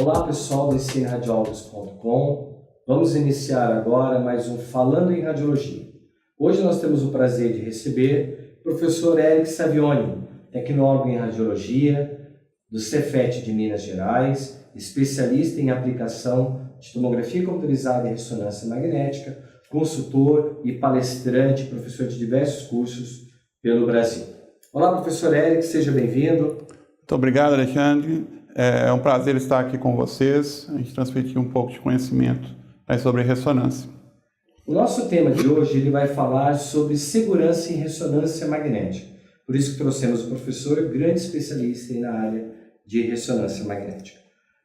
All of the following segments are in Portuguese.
Olá pessoal do ensinradiólogos.com. Vamos iniciar agora mais um Falando em Radiologia. Hoje nós temos o prazer de receber o professor Eric Savioni, tecnólogo em radiologia do Cefet de Minas Gerais, especialista em aplicação de tomografia computadorizada e ressonância magnética, consultor e palestrante, professor de diversos cursos pelo Brasil. Olá professor Eric, seja bem-vindo. Muito obrigado, Alexandre. É um prazer estar aqui com vocês, a gente transmitir um pouco de conhecimento sobre ressonância. O nosso tema de hoje ele vai falar sobre segurança em ressonância magnética. Por isso que trouxemos o professor, grande especialista na área de ressonância magnética.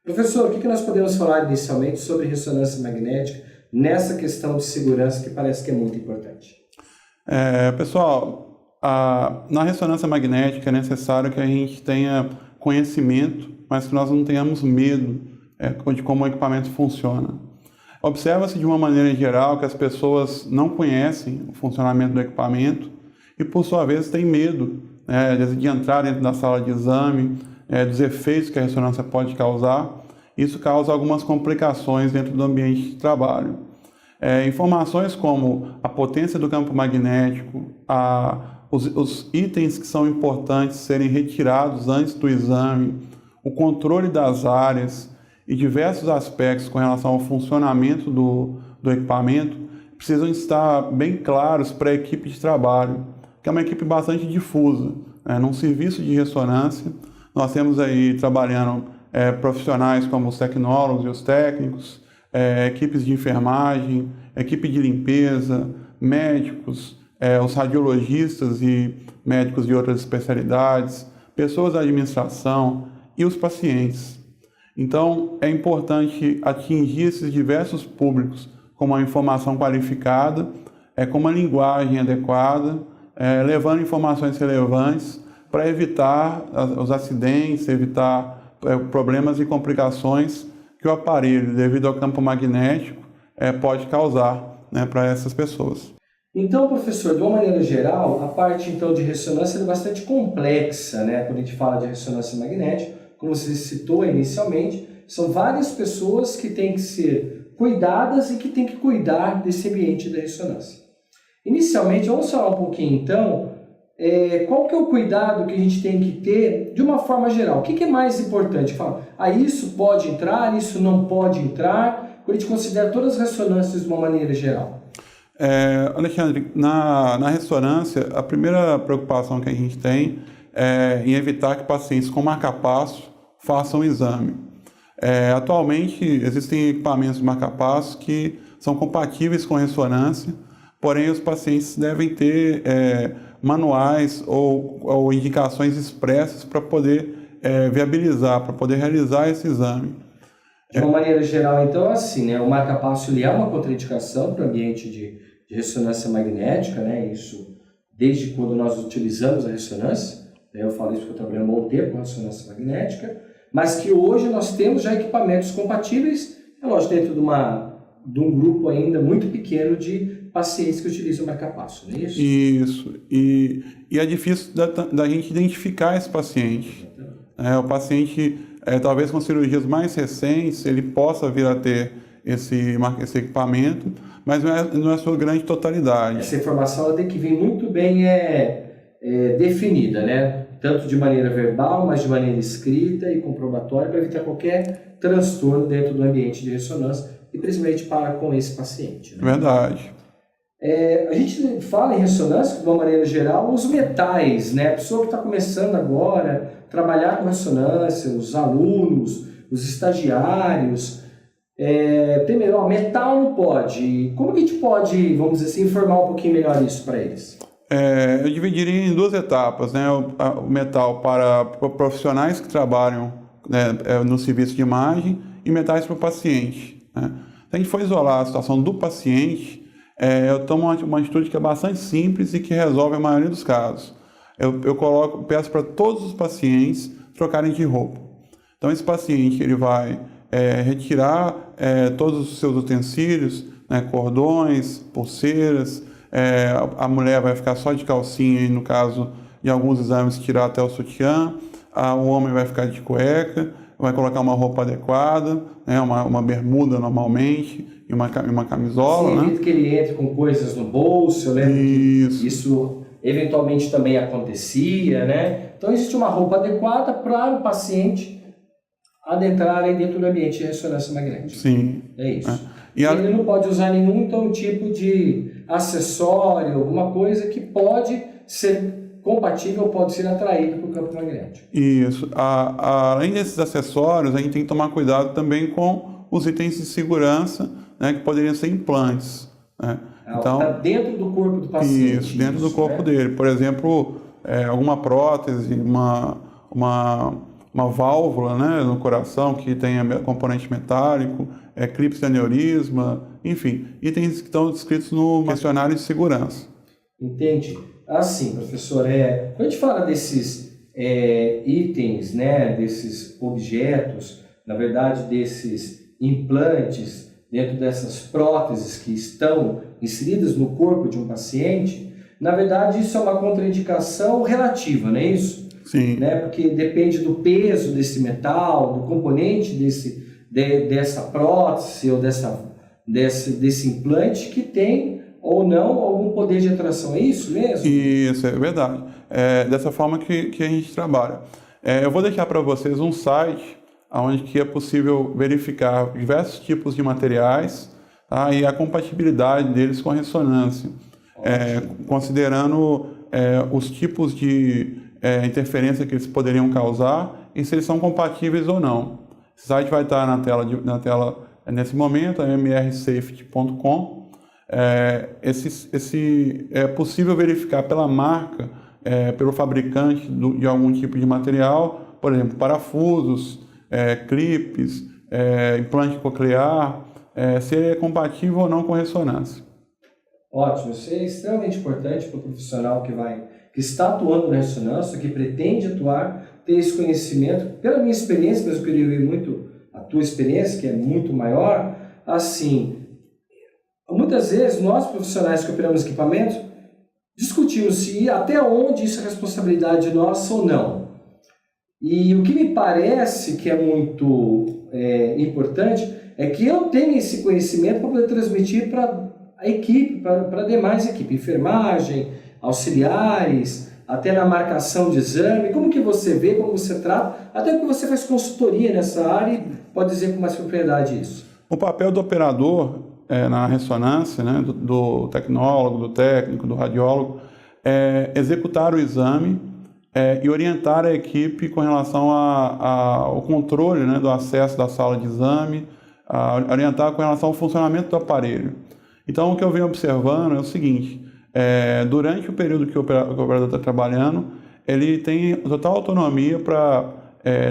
Professor, o que nós podemos falar inicialmente sobre ressonância magnética nessa questão de segurança que parece que é muito importante? Pessoal, na ressonância magnética é necessário que a gente tenha conhecimento, mas que nós não tenhamos medo de como o equipamento funciona. Observa-se de uma maneira geral que as pessoas não conhecem o funcionamento do equipamento e, por sua vez, têm medo de entrar dentro da sala de exame, dos efeitos que a ressonância pode causar. Isso causa algumas complicações dentro do ambiente de trabalho. Informações como a potência do campo magnético, os itens que são importantes serem retirados antes do exame, o controle das áreas e diversos aspectos com relação ao funcionamento do equipamento precisam estar bem claros para a equipe de trabalho, que é uma equipe bastante difusa. Num serviço de ressonância, nós temos aí trabalhando profissionais como os tecnólogos e os técnicos, equipes de enfermagem, equipe de limpeza, médicos, os radiologistas e médicos de outras especialidades, pessoas da administração e os pacientes. Então, é importante atingir esses diversos públicos com uma informação qualificada, com uma linguagem adequada, levando informações relevantes para evitar os acidentes, evitar problemas e complicações que o aparelho, devido ao campo magnético, pode causar para essas pessoas. Então, professor, de uma maneira geral, a parte então de ressonância é bastante complexa, quando a gente fala de ressonância magnética, como você citou inicialmente, são várias pessoas que têm que ser cuidadas e que têm que cuidar desse ambiente da ressonância. Inicialmente, vamos falar um pouquinho então, qual que é o cuidado que a gente tem que ter de uma forma geral? O que é mais importante? Fala, isso pode entrar, isso não pode entrar, quando a gente considera todas as ressonâncias de uma maneira geral. Alexandre, na ressonância, a primeira preocupação que a gente tem é em evitar que pacientes com marca-passo façam o exame. Atualmente, existem equipamentos de marca-passo que são compatíveis com ressonância, porém os pacientes devem ter manuais ou indicações expressas para poder viabilizar, para poder realizar esse exame. De uma maneira geral, então, assim, o marca-passo é uma contraindicação para o ambiente de ressonância magnética, isso desde quando nós utilizamos a ressonância. Eu falo isso porque eu trabalhei um bom tempo com ressonância magnética, mas que hoje nós temos já equipamentos compatíveis, lógico, dentro de um grupo ainda muito pequeno de pacientes que utilizam marca-passo, não é isso? Isso, e é difícil da gente identificar esse paciente. O paciente, talvez com cirurgias mais recentes, ele possa vir a ter esse equipamento, mas não é a sua grande totalidade. Essa informação ela tem que vir muito bem definida, tanto de maneira verbal, mas de maneira escrita e comprobatória, para evitar qualquer transtorno dentro do ambiente de ressonância, e principalmente com esse paciente. Verdade. A gente fala em ressonância, de uma maneira geral, os metais, a pessoa que está começando agora a trabalhar com ressonância, os alunos, os estagiários. Primeiro, metal não pode. Como que a gente pode, vamos dizer assim, informar um pouquinho melhor isso para eles? Eu dividiria em duas etapas, o metal para profissionais que trabalham no serviço de imagem e metais para o paciente. Se a gente for isolar a situação do paciente, eu tomo uma atitude que é bastante simples e que resolve a maioria dos casos. Eu peço para todos os pacientes trocarem de roupa. Então esse paciente ele vai retirar todos os seus utensílios, cordões, pulseiras, a mulher vai ficar só de calcinha e no caso de alguns exames tirar até o sutiã, o homem vai ficar de cueca, vai colocar uma roupa adequada, né, uma bermuda normalmente, e uma camisola. Sim, né? evita que ele entre com coisas no bolso, eu lembro que isso eventualmente também acontecia, né? Então existe uma roupa adequada para o paciente adentrar dentro do ambiente de ressonância magnética. Sim. É isso. E ele não pode usar nenhum então, tipo de acessório, alguma coisa que pode ser compatível, pode ser atraído para o campo magnético. Isso. Além desses acessórios, a gente tem que tomar cuidado também com os itens de segurança, né, que poderiam ser implantes. Né? Então, está dentro do corpo do paciente. Isso, dentro do corpo dele. Por exemplo, alguma prótese, uma válvula, né, no coração que tenha componente metálico, clipes de aneurisma, enfim, itens que estão descritos no questionário de segurança. Entendi. Assim, professor, quando a gente fala desses itens, né, desses objetos, na verdade, desses implantes, dentro dessas próteses que estão inseridas no corpo de um paciente, na verdade, isso é uma contraindicação relativa, não é isso? Sim. Né? Porque depende do peso desse metal, do componente dessa prótese ou desse implante que tem ou não algum poder de atração. É isso mesmo? Isso, é verdade. É dessa forma que a gente trabalha. Eu vou deixar para vocês um site onde que é possível verificar diversos tipos de materiais, tá? E a compatibilidade deles com a ressonância, considerando os tipos de interferência que eles poderiam causar e se eles são compatíveis ou não. Esse site vai estar na tela nesse momento, é mrsafety.com. É possível verificar pela marca, pelo fabricante de algum tipo de material, por exemplo, parafusos, clipes, implante coclear, se ele é compatível ou não com ressonância. Ótimo, isso é extremamente importante para o profissional que está atuando na ressonância, que pretende atuar, ter esse conhecimento. Pela minha experiência, mas eu queria ver muito a tua experiência, que é muito maior, assim, muitas vezes nós profissionais que operamos equipamentos discutimos se até onde isso é responsabilidade nossa ou não. E o que me parece que é muito importante é que eu tenha esse conhecimento para poder transmitir para a equipe, para a demais equipe, enfermagem, auxiliares, até na marcação de exame, como que você vê, como você trata, até porque você faz consultoria nessa área e pode dizer com mais propriedade isso. O papel do operador na ressonância, né, do tecnólogo, do técnico, do radiólogo, é executar o exame e orientar a equipe com relação ao controle, né, do acesso da sala de exame, orientar com relação ao funcionamento do aparelho. Então, o que eu venho observando é o seguinte: durante o período que o operador está trabalhando, ele tem total autonomia para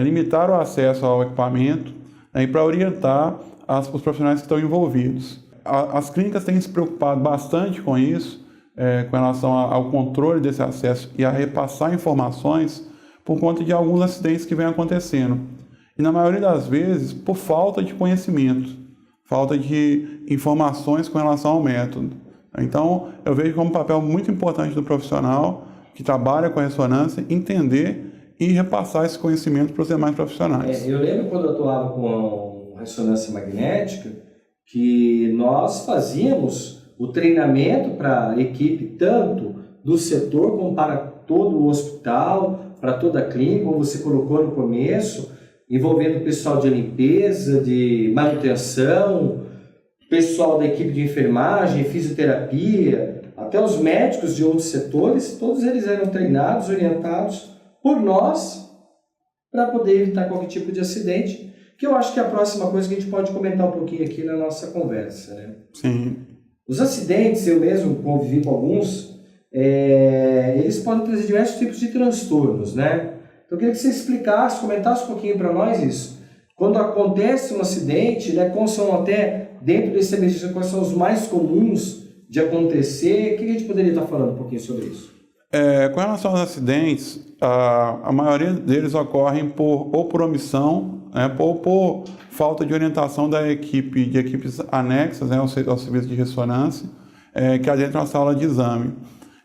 limitar o acesso ao equipamento, né, e para orientar os profissionais que estão envolvidos. As clínicas têm se preocupado bastante com isso, com relação ao controle desse acesso e a repassar informações por conta de alguns acidentes que vêm acontecendo. E na maioria das vezes, por falta de conhecimento, falta de informações com relação ao método. Então, eu vejo como um papel muito importante do profissional que trabalha com a ressonância entender e repassar esse conhecimento para os demais profissionais. Eu lembro quando eu atuava com ressonância magnética, que nós fazíamos o treinamento para a equipe, tanto do setor como para todo o hospital, para toda a clínica, como você colocou no começo, envolvendo o pessoal de limpeza, de manutenção, pessoal da equipe de enfermagem, fisioterapia, até os médicos de outros setores, todos eles eram treinados, orientados por nós para poder evitar qualquer tipo de acidente, que eu acho que é a próxima coisa que a gente pode comentar um pouquinho aqui na nossa conversa, né? Sim. Os acidentes, eu mesmo convivi com alguns, eles podem trazer diversos tipos de transtornos, né? Então eu queria que você explicasse, comentasse um pouquinho para nós isso. Quando acontece um acidente, né, quais são até, dentro desse ambiente, quais são os mais comuns de acontecer? O que a gente poderia estar falando um pouquinho sobre isso? Com relação aos acidentes, a maioria deles ocorrem por omissão, né, ou por falta de orientação de equipes anexas, né, ao serviço de ressonância, que adentram a sala de exame.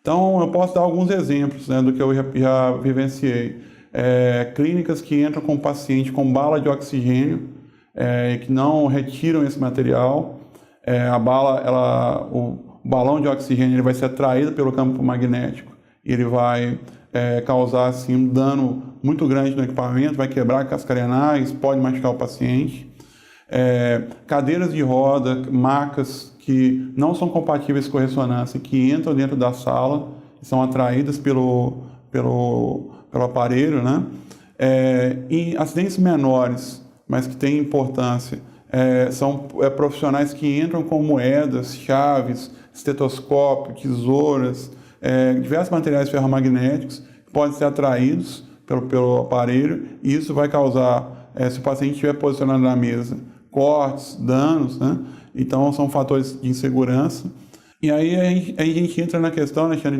Então, eu posso dar alguns exemplos, né, do que eu já vivenciei. clínicas que entram com o paciente com bala de oxigênio, que não retiram esse material. O balão de oxigênio ele vai ser atraído pelo campo magnético e ele vai causar assim, um dano muito grande no equipamento, vai quebrar cascarenais, pode machucar o paciente. Cadeiras de roda, macas que não são compatíveis com ressonância, que entram dentro da sala, são atraídas pelo aparelho, né? E acidentes menores, mas que têm importância, são profissionais que entram com moedas, chaves, estetoscópio, tesouras, diversos materiais ferromagnéticos que podem ser atraídos pelo aparelho, e isso vai causar, se o paciente estiver posicionado na mesa, cortes, danos, né? Então são fatores de insegurança. E aí a gente entra na questão, Alexandre,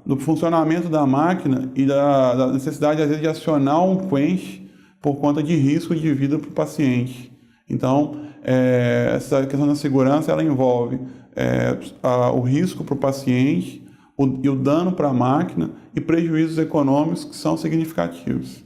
do funcionamento da máquina e da necessidade, às vezes, de acionar um quench por conta de risco de vida para o paciente. Então, essa questão da segurança, ela envolve o risco para o paciente e o dano para a máquina e prejuízos econômicos que são significativos.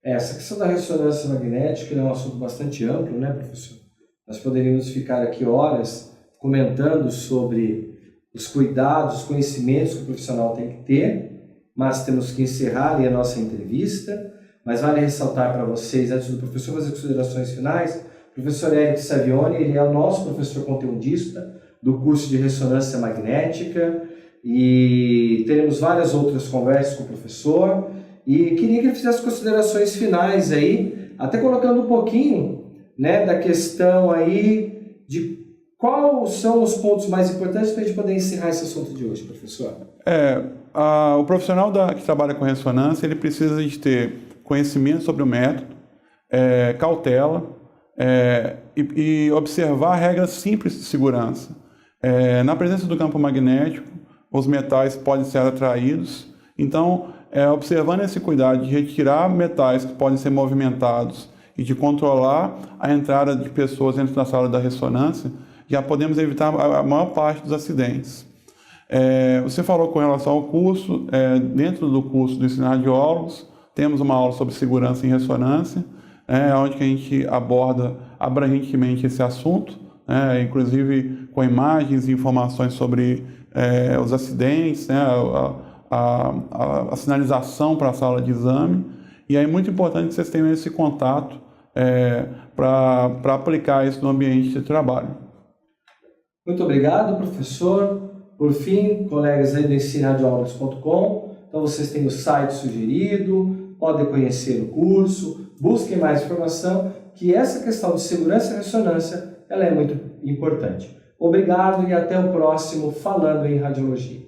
Essa questão da ressonância magnética é um assunto bastante amplo, né, professor? Nós poderíamos ficar aqui horas comentando sobre os cuidados, os conhecimentos que o profissional tem que ter, mas temos que encerrar ali a nossa entrevista. Mas vale ressaltar para vocês, antes do professor fazer considerações finais, o professor Eric Savioni, ele é o nosso professor conteudista do curso de ressonância magnética, e teremos várias outras conversas com o professor, e queria que ele fizesse considerações finais aí, até colocando um pouquinho, né, da questão aí de quais são os pontos mais importantes para a gente poder encerrar esse assunto de hoje, professor. O profissional que trabalha com ressonância, ele precisa de ter conhecimento sobre o método, cautela e observar regras simples de segurança. Na presença do campo magnético, os metais podem ser atraídos, então, observando esse cuidado de retirar metais que podem ser movimentados e de controlar a entrada de pessoas dentro da sala da ressonância, já podemos evitar a maior parte dos acidentes. Você falou com relação ao curso, dentro do curso do ensino radiólogos, temos uma aula sobre segurança em ressonância, onde a gente aborda abrangentemente esse assunto, inclusive com imagens e informações sobre os acidentes, a sinalização para a sala de exame. E é muito importante que vocês tenham esse contato para aplicar isso no ambiente de trabalho. Muito obrigado, professor. Por fim, colegas aí do ensinoradiólogos.com, então vocês têm o site sugerido, podem conhecer o curso, busquem mais informação, que essa questão de segurança e ressonância ela é muito importante. Obrigado e até o próximo Falando em Radiologia.